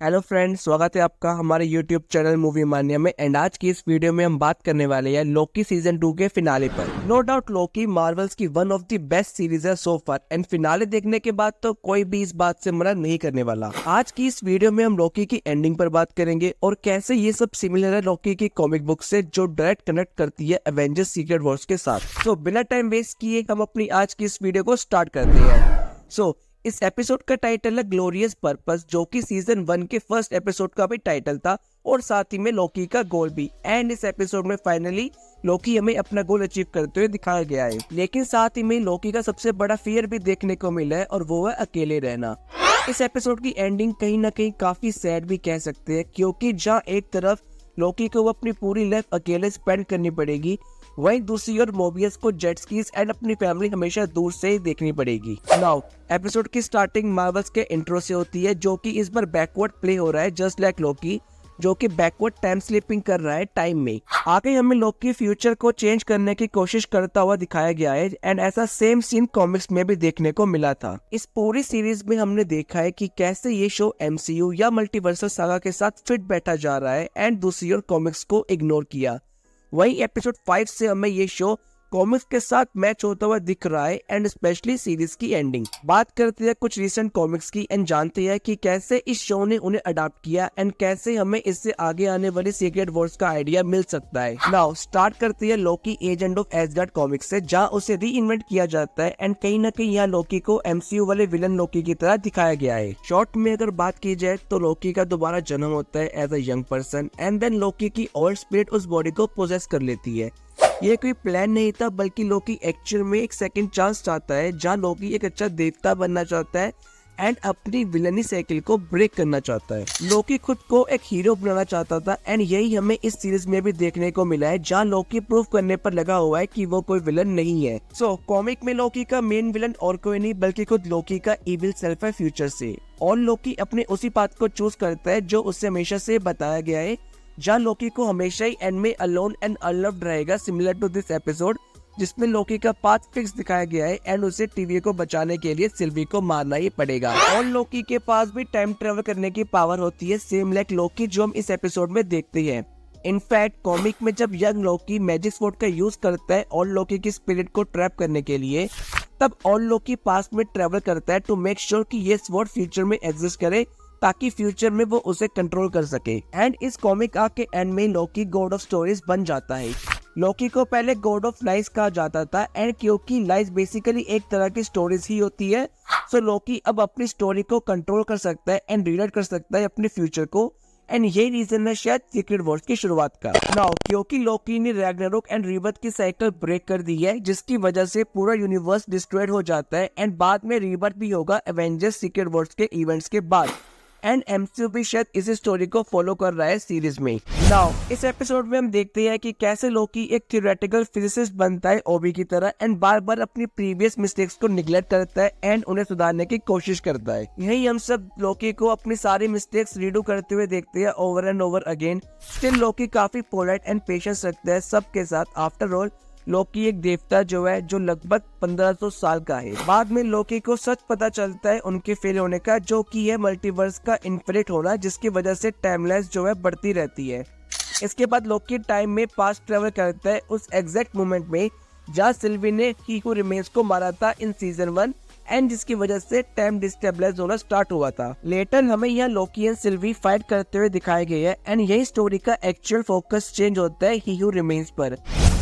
Hello friends, स्वागत है आपका हमारे यूट्यूब चैनल मूवी मानिया में। एंड आज की इस वीडियो में हम बात करने वाले हैं लोकी सीजन 2 के फिनाले पर। नो डाउट लोकी मार्वल्स की one of the best series है सो फार, एंड फिनाले देखने के बाद तो कोई भी इस बात से मना नहीं करने वाला। आज की इस वीडियो में हम लोकी की एंडिंग पर बात करेंगे और कैसे ये सब सिमिलर है लोकी की कॉमिक बुक से, जो डायरेक्ट कनेक्ट करती है एवेंजर्स सीक्रेट वॉर्स के साथ। तो बिना टाइम वेस्ट किए हम अपनी आज की इस वीडियो को स्टार्ट करते हैं। इस एपिसोड का टाइटल है ग्लोरियस पर्पस, जो कि सीजन 1 के फर्स्ट एपिसोड का भी टाइटल था और साथ ही में लोकी का गोल भी। एंड इस एपिसोड में फाइनली लोकी हमें अपना गोल अचीव करते हुए दिखाया गया है, लेकिन साथ ही में लोकी का सबसे बड़ा फियर भी देखने को मिला है और वो है अकेले रहना। इस एपिसोड की एंडिंग कहीं ना कहीं काफी सैड भी कह सकते हैं, क्योंकि जहाँ एक तरफ लोकी को अपनी पूरी लाइफ अकेले स्पेंड करनी पड़ेगी, वहीं दूसरी ओर मोबियस को जेट स्कीज एंड अपनी फैमिली हमेशा दूर से ही देखनी पड़ेगी। नाउ एपिसोड की स्टार्टिंग मार्वल्स के इंट्रो से होती है, जो कि इस बार बैकवर्ड प्ले हो रहा है, जस्ट लाइक लोकी, जो कि बैकवर्ड टाइम स्लिपिंग कर रहा है टाइम में। आगे हमें लोकी फ्यूचर को चेंज करने की कोशिश करता हुआ दिखाया गया है, एंड ऐसा सेम सीन कॉमिक्स में भी देखने को मिला था। इस पूरी सीरीज में हमने देखा है कि कैसे ये शो एमसीयू या मल्टीवर्सल सागा के साथ फिट बैठा जा रहा है, एंड दूसरी ओर कॉमिक्स को इग्नोर किया। वहीं एपिसोड 5 से हमें ये शो कॉमिक्स के साथ मैच होता हुआ दिख रहा है, एंड स्पेशली सीरीज की एंडिंग। बात करते हैं कुछ रीसेंट कॉमिक्स की एंड जानते हैं कि कैसे इस शो ने उन्हें अडॉप्ट किया एंड कैसे हमें इससे आगे आने वाली सीक्रेट वॉर्स का आइडिया मिल सकता है। नाउ स्टार्ट करते हैं लोकी एजेंट ऑफ एसगार्ड कॉमिक्स से, जहां उसे री इन्वेंट किया जाता है, एंड कहीं ना कहीं यहाँ लोकी को एमसीयू वाले विलन लोकी की तरह दिखाया गया है। शॉर्ट में अगर बात की जाए तो लोकी का दोबारा जन्म होता है as a young person, and then Loki की ओल्ड स्पिरिट उस बॉडी को पोजेस कर लेती है। ये कोई प्लान नहीं था, बल्कि लोकी एक्चुअल में एक सेकंड चांस चाहता है, जहां लोकी एक अच्छा देवता बनना चाहता है एंड अपनी विलनी साइकिल को ब्रेक करना चाहता है। लोकी खुद को एक हीरो बनाना चाहता था, एंड यही हमें इस सीरीज में भी देखने को मिला है, जहां लोकी प्रूव करने पर लगा हुआ है कि वो कोई विलन नहीं है। कॉमिक में लोकी का मेन विलन और कोई नहीं बल्कि खुद लोकी का इविल सेल्फ है फ्यूचर से, और लोकी अपने उसी पाथ को चूज करता है जो उससे हमेशा से बताया गया है, जहाँ लोकी को हमेशा ही एंड में अलोन एंड अनलव्ड रहेगा, सिमिलर टू दिस एपिसोड, जिसमें लोकी का पाथ फिक्स दिखाया गया है एंड उसे टीवी को बचाने के लिए सिल्वी को मारना ही पड़ेगा। और लोकी के पास भी टाइम ट्रेवल करने की पावर होती है, सेम लाइक लोकी, जो हम इस एपिसोड में देखते हैं। इनफैक्ट कॉमिक में जब यंग लोकी मैजिक स्वॉर्ड का यूज करता है और लोकी की स्पिरिट को ट्रैप करने के लिए, तब और लोकी पास्ट में ट्रेवल करता है टू मेक श्योर कि ये स्वॉर्ड फ्यूचर में एग्जिस्ट करे, ताकि फ्यूचर में वो उसे कंट्रोल कर सके। एंड इस कॉमिक आर्क के एंड में लोकी गॉड ऑफ स्टोरीज बन जाता है। लोकी को पहले गॉड ऑफ लाइज कहा जाता था, एंड क्योंकि लाइज बेसिकली एक तरह की स्टोरीज ही होती है, सो लोकी अब अपनी स्टोरी को कंट्रोल कर सकता है एंड रीराइट कर सकता है अपने फ्यूचर को, एंड यही रीजन है शायद सीक्रेट वॉर्स की शुरुआत का। नाउ क्योंकि लोकी ने रैग्नारोक एंड रीबर्थ की साइकिल ब्रेक कर दी है, जिसकी वजह से पूरा यूनिवर्स डिस्ट्रॉयड हो जाता है, एंड बाद में रीबर्थ भी होगा एवेंजर्स सीक्रेट वॉर्स के इवेंट्स के बाद, एंड एमसीयू भी शायद इस स्टोरी को फॉलो कर रहा है सीरीज में। नाउ इस एपिसोड में हम देखते हैं कि कैसे लोकी एक थ्योरेटिकल फिजिसिस्ट बनता है ओबी की तरह, एंड बार बार अपनी प्रीवियस मिस्टेक्स को निग्लेक्ट करता है एंड उन्हें सुधारने की कोशिश करता है। यही हम सब लोकी को अपनी सारी मिस्टेक्स रीडू करते हुए देखते हैं over and over again. Still Loki काफी पोलाइट एंड पेशेंस रखता है सबके साथ। आफ्टर ऑल लोकी एक देवता जो लगभग 1500 साल का है। बाद में लोकी को सच पता चलता है उनके फेल होने का, जो कि है मल्टीवर्स का इन्फिनिट होना, जिसकी वजह से टाइमलाइंस बढ़ती रहती है। इसके बाद लोकी टाइम में पास्ट ट्रेवल करता है उस एग्जैक्ट मोमेंट में जहाँ सिल्वी ने ही हू रिमेन्स को मारा था इन सीजन 1, एंड जिसकी वजह से टाइम डिस्टेबलाइज होना स्टार्ट हुआ था। लेटर हमें यहाँ लोकी एंड सिल्वी फाइट करते हुए दिखाए गए हैं, एंड यही स्टोरी का एक्चुअल फोकस चेंज होता है ही हू रिमेन्स पर।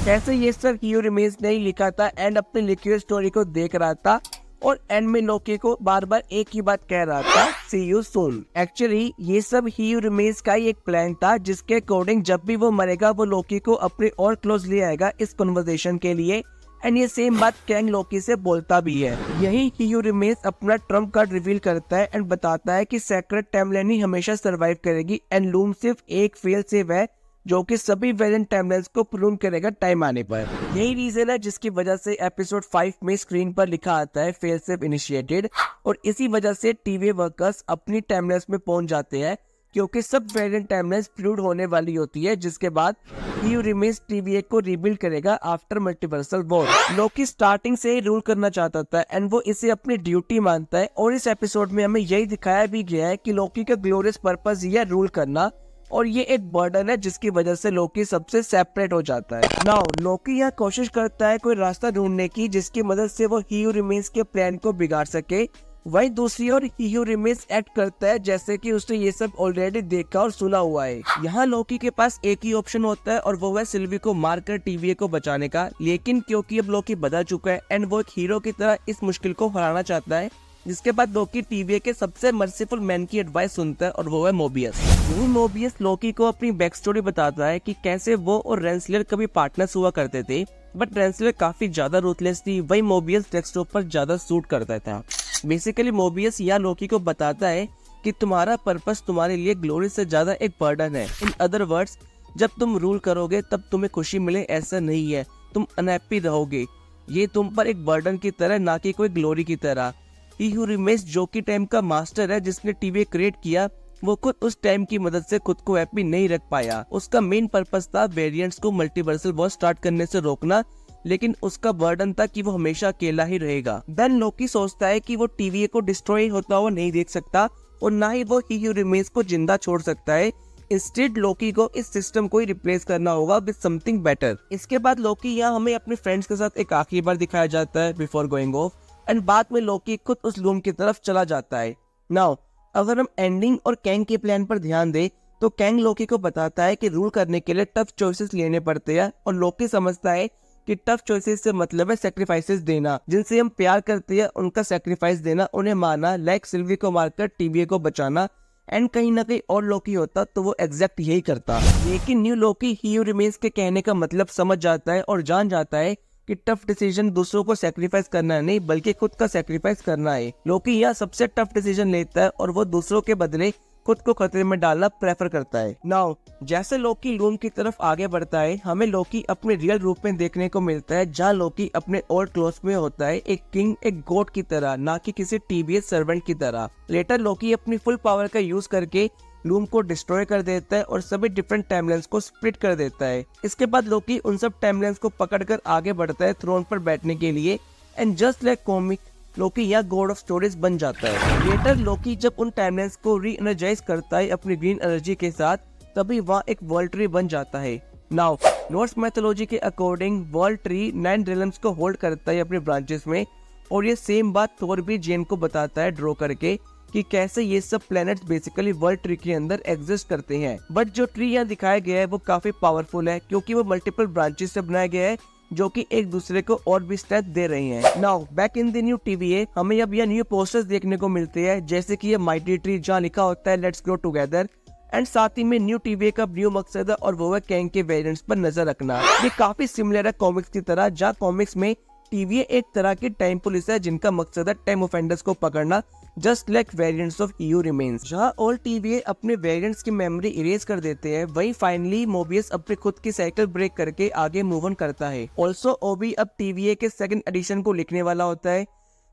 कैसे ये सब ही हू रिमेन्स नहीं लिखा था एंड अपनी लिखी हुई स्टोरी को देख रहा था, और एंड में लोकी को बार बार एक ही बात कह रहा था, सी यू सून। एक्चुअली ये सब ही हू रिमेन्स का ही एक प्लान था, जिसके अकॉर्डिंग जब भी वो मरेगा वो लोकी को अपने और क्लोज ले आएगा इस कन्वर्सेशन के लिए, एंड ये सेम बात कैंग लोकी से बोलता भी है। यही ही हू रिमेन्स अपना ट्रम्प कार्ड रिवील करता है एंड बताता है कि सेक्रेट टाइमलाइन ही हमेशा सरवाइव करेगी, एंड लूम सिर्फ एक फेल सेव है जो कि सभी वेरिएंट टाइमलाइंस को प्रून करेगा टाइम आने पर। यही रीजन है जिसकी वजह से एपिसोड 5 में स्क्रीन पर लिखा आता है फेल सेव इनिशिएटेड, और इसी वजह से टीवी वर्कर्स अपनी टाइमलाइंस में पहुंच जाते हैं क्योंकि सब वेरिएंट टाइमलाइंस फ्लूइड होने वाली होती है, जिसके बाद ही रिमेन्स TVA को रिबिल्ड करेगा आफ्टर मल्टीवर्सल वॉर। लोकी स्टार्टिंग से ही रूल करना चाहता था एंड वो इसे अपनी ड्यूटी मानता है, और इस एपिसोड में हमें यही दिखाया भी गया है कि लोकी का ग्लोरियस पर्पस ये है रूल करना, और ये एक बर्डन है जिसकी वजह से लोकी सबसे सेपरेट हो जाता है। नाउ लोकी यहाँ कोशिश करता है कोई रास्ता ढूंढने की जिसकी मदद से वो ही रिमेन्स के प्लान को बिगाड़ सके। वहीं दूसरी ओर ही रिमेन्स एक्ट करता है जैसे कि उसने ये सब ऑलरेडी देखा और सुना हुआ है। यहाँ लोकी के पास एक ही ऑप्शन होता है और वो है सिल्वी को मारकर TVA को बचाने का, लेकिन क्योंकि अब लोकी बदल चुका है एंड वो एक हीरो की तरह इस मुश्किल को हराना चाहता है, जिसके बाद लोकी TVA के सबसे मर्सीफुल मैन की एडवाइस सुनता है और वो है मोबियस। मोबियस लोकी को अपनी बैक स्टोरी बताता है कि कैसे वो और रेंसलर कभी पार्टनर्स हुआ करते थे, बट रेंसलर काफी ज्यादा रूथलेस थी, वही मोबियस डेस्कटॉप पर ज्यादा सूट करता था। बेसिकली मोबियस या लोकी को बताता है कि तुम्हारा पर्पस तुम्हारे लिए ग्लोरी से ज्यादा एक बर्डन है। इन अदर वर्ड्स, जब तुम रूल करोगे तब तुम्हें खुशी मिले ऐसा नहीं है, तुम अनहैप्पी रहोगे। ये तुम पर एक बर्डन की तरह, ना कि कोई ग्लोरी की तरह। ही हू रिमेन्स जो कि टाइम का मास्टर है जिसने TVA क्रिएट किया, वो खुद उस टाइम की मदद से खुद को हैप्पी नहीं रख पाया। उसका मेन पर्पस था वेरिएंट्स को मल्टीवर्सल वॉर स्टार्ट करने से रोकना, लेकिन उसका बर्डन था कि वो हमेशा अकेला ही रहेगा। देन लोकी सोचता है कि वो TVA को डिस्ट्रॉय होता हुआ नहीं देख सकता और ना ही वो ही हू रिमेन्स को जिंदा छोड़ सकता है। इंस्टेड लोकी को इस सिस्टम को ही रिप्लेस करना होगा विद समथिंग बेटर। इसके बाद लोकी यहाँ हमें अपने फ्रेंड्स के साथ एक आखिरी बार दिखाया जाता है बिफोर गोइंग ऑफ, एंड बाद में लोकी खुद उस लूम की तरफ चला जाता है। नाउ अगर हम एंडिंग और कैंग के प्लान पर ध्यान दें तो कैंग लोकी को बताता है कि रूल करने के लिए टफ चॉइसेस लेने पड़ते हैं, और लोकी समझता है कि टफ चॉइसेस से मतलब है सैक्रिफाइसेस देना। जिनसे हम प्यार करते हैं उनका सैक्रिफाइस देना, उन्हें मारना, लाइक सिल्वी को मारकर TVA को बचाना। एंड कहीं ना कहीं और लोकी होता तो वो एग्जैक्ट यही करता, लेकिन न्यू लोकी ही हू रिमेन्स के कहने का मतलब समझ जाता है और जान जाता है कि टफ डिसीजन दूसरों को सैक्रिफाइस करना नहीं बल्कि खुद का सैक्रिफाइस करना है। लोकी यहाँ सबसे टफ डिसीजन लेता है और वो दूसरों के बदले खुद को खतरे में डालना प्रेफर करता है। नाउ जैसे लोकी लूम की तरफ आगे बढ़ता है, हमें लोकी अपने रियल रूप में देखने को मिलता है, जहाँ लोकी अपने ओल्ड क्लोथ्स में होता है, एक किंग, एक गॉड की तरह, ना कि किसी TVA सर्वेंट की तरह। लेटर लोकी अपनी फुल पावर का यूज करके लूम को डिस्ट्रॉय कर देता है और सभी डिफरेंट टाइमलाइंस को स्प्लिट कर देता है। इसके बाद लोकी उन सब टाइमलाइंस को पकड़कर आगे बढ़ता है थ्रोन पर बैठने के लिए, एंड जस्ट लाइक कॉमिक लोकी या गॉड ऑफ स्टोरेज बन जाता है। लेटर लोकी जब उन टाइमलाइंस को री एनर्जाइज करता है अपनी ग्रीन एनर्जी के साथ, तभी वहाँ एक वर्ल्ड ट्री बन जाता है। नाउ नॉर्स मैथोलॉजी के अकॉर्डिंग वर्ल्ड ट्री 9 रिलम्स को होल्ड करता है अपने ब्रांचेस में, और ये सेम बात थोर भी जेन को बताता है ड्रॉ करके कि कैसे ये सब प्लैनेट्स बेसिकली वर्ल्ड ट्री के अंदर एग्जिस्ट करते हैं। बट जो ट्री यहाँ दिखाया गया है वो काफी पावरफुल है क्योंकि वो मल्टीपल ब्रांचेस से बनाया गया है जो कि एक दूसरे को और भी स्ट्रेंथ दे रही हैं। Now back in the new TVA हमें अब यह न्यू पोस्टर्स देखने को मिलते हैं, जैसे कि ये माइटी ट्री जहाँ लिखा होता है लेट्स ग्रो टुगेदर, एंड साथ ही में न्यू TVA का न्यू मकसद है और वो है कैंग के वेरिएंट्स पर नजर रखना। ये काफी सिमिलर है कॉमिक्स की तरह, जहाँ कॉमिक्स में TVA एक तरह की टाइम पुलिस है जिनका मकसद है टाइम ऑफेंडर्स को पकड़ना, just like variants of he who remains. जहाँ ऑल TVA अपने वेरिएंट्स की मेमोरी इरेज कर देते हैं, वहीं फाइनली मोबियस अपने खुद की साइकिल ब्रेक करके आगे मूव ऑन करता है। ऑल्सो ओबी अब TVA के सेकंड एडिशन को लिखने वाला होता है।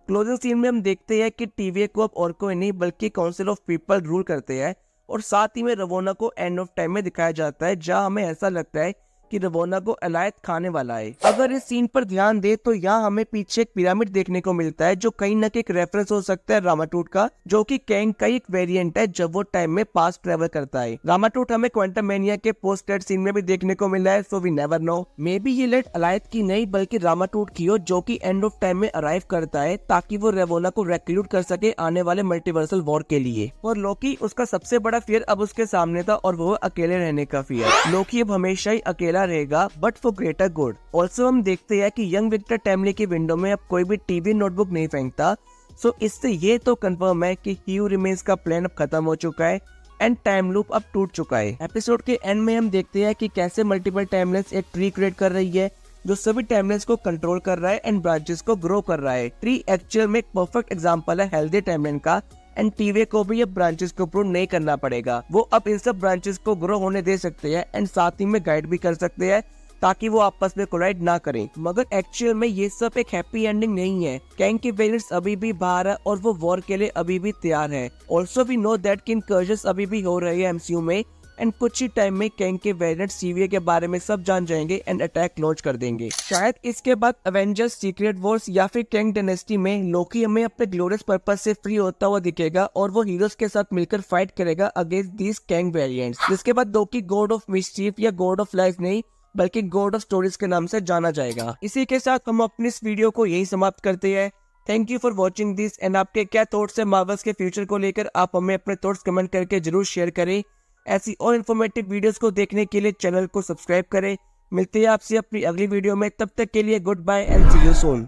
क्लोजिंग सीन में हम देखते हैं कि TVA को अब और कोई नहीं बल्कि काउंसिल ऑफ पीपल रूल करते हैं, और साथ ही में रवोना को एंड ऑफ टाइम में दिखाया जाता है, जहाँ हमें ऐसा लगता है कि रवोना को अलायत खाने वाला है। अगर इस सीन पर ध्यान दे तो यहाँ हमें पीछे एक पिरामिड देखने को मिलता है जो कहीं न कहीं एक रेफरेंस हो सकता है रामाटूट का, जो कि कैंग का एक वेरिएंट है जब वो टाइम में पास ट्रेवल करता है। रामाटूट हमें क्वांटम मैनिया के पोस्ट क्रेडिट सीन में भी देखने को मिला है, so we never know, maybe ये लेट अलायत की नहीं बल्कि रामाटूट की हो जो कि एंड ऑफ टाइम में अराइव करता है ताकि वो रेवोना को रिक्रूट कर सके आने वाले मल्टीवर्सल वॉर के लिए। और लोकी उसका सबसे बड़ा फियर अब उसके सामने था और वो अकेले रहने का फियर। लोकी अब हमेशा ही अकेला रहेगा but for greater good. Also हम देखते हैं कि यंग विक्टर टैमली की विंडो में अब कोई भी टीवी नोटबुक नहीं फेंकता, सो इससे ये तो कंफर्म है कि ही हू रिमेन्स का प्लान अब खत्म हो चुका है एंड टाइम लूप अब टूट चुका है। एपिसोड के एंड में हम देखते हैं कि कैसे मल्टीपल टाइमलाइंस एक ट्री क्रिएट कर रही है जो सभी टाइमलाइंस को कंट्रोल कर रहा है एंड ब्रांचेस को ग्रो कर रहा है। ट्री एक्चुअल में एक परफेक्ट एग्जांपल है हेल्दी टाइमलाइन का, एंड TVA को भी अब ब्रांचेस को प्रूव नहीं करना पड़ेगा। वो अब इन सब ब्रांचेस को ग्रो होने दे सकते हैं एंड साथ ही में गाइड भी कर सकते हैं ताकि वो आपस में कोलाइड ना करें। मगर एक्चुअल में ये सब एक हैप्पी एंडिंग नहीं है। कैंग के वेरिएंट्स अभी भी बाहर है और वो वॉर के लिए अभी भी तैयार है। ऑल्सो वी नो दैट कि इनकर्जन्स अभी भी हो रही है एमसीयू में एंड कुछ ही टाइम में कैंग के वेरिएंट सीवीए के बारे में सब जान जाएंगे एंड अटैक लॉन्च कर देंगे। शायद इसके बाद एवेंजर्स सीक्रेट वॉर्स या फिर कैंग डायनेस्टी में लोकी हमें अपने ग्लोरियस पर्पस से फ्री होता हुआ दिखेगा और वो हीरोज के साथ मिलकर फाइट करेगा अगेंस्ट दीज कैंग वेरिएंट्स, जिसके बाद लोकी गॉड ऑफ मिस्चीफ या गॉड ऑफ लाइफ नहीं बल्कि गॉड ऑफ स्टोरीज के नाम से जाना जाएगा। इसी के साथ हम अपनी इस वीडियो को यही समाप्त करते हैं। Thank you for watching this and आपके क्या थॉट्स है मार्वल्स के फ्यूचर को लेकर, आप हमें अपने थॉट्स कमेंट करके जरूर शेयर करें। ऐसी और इन्फॉर्मेटिव वीडियोस को देखने के लिए चैनल को सब्सक्राइब करें। मिलते हैं आपसे अपनी अगली वीडियो में, तब तक के लिए good bye and see you soon.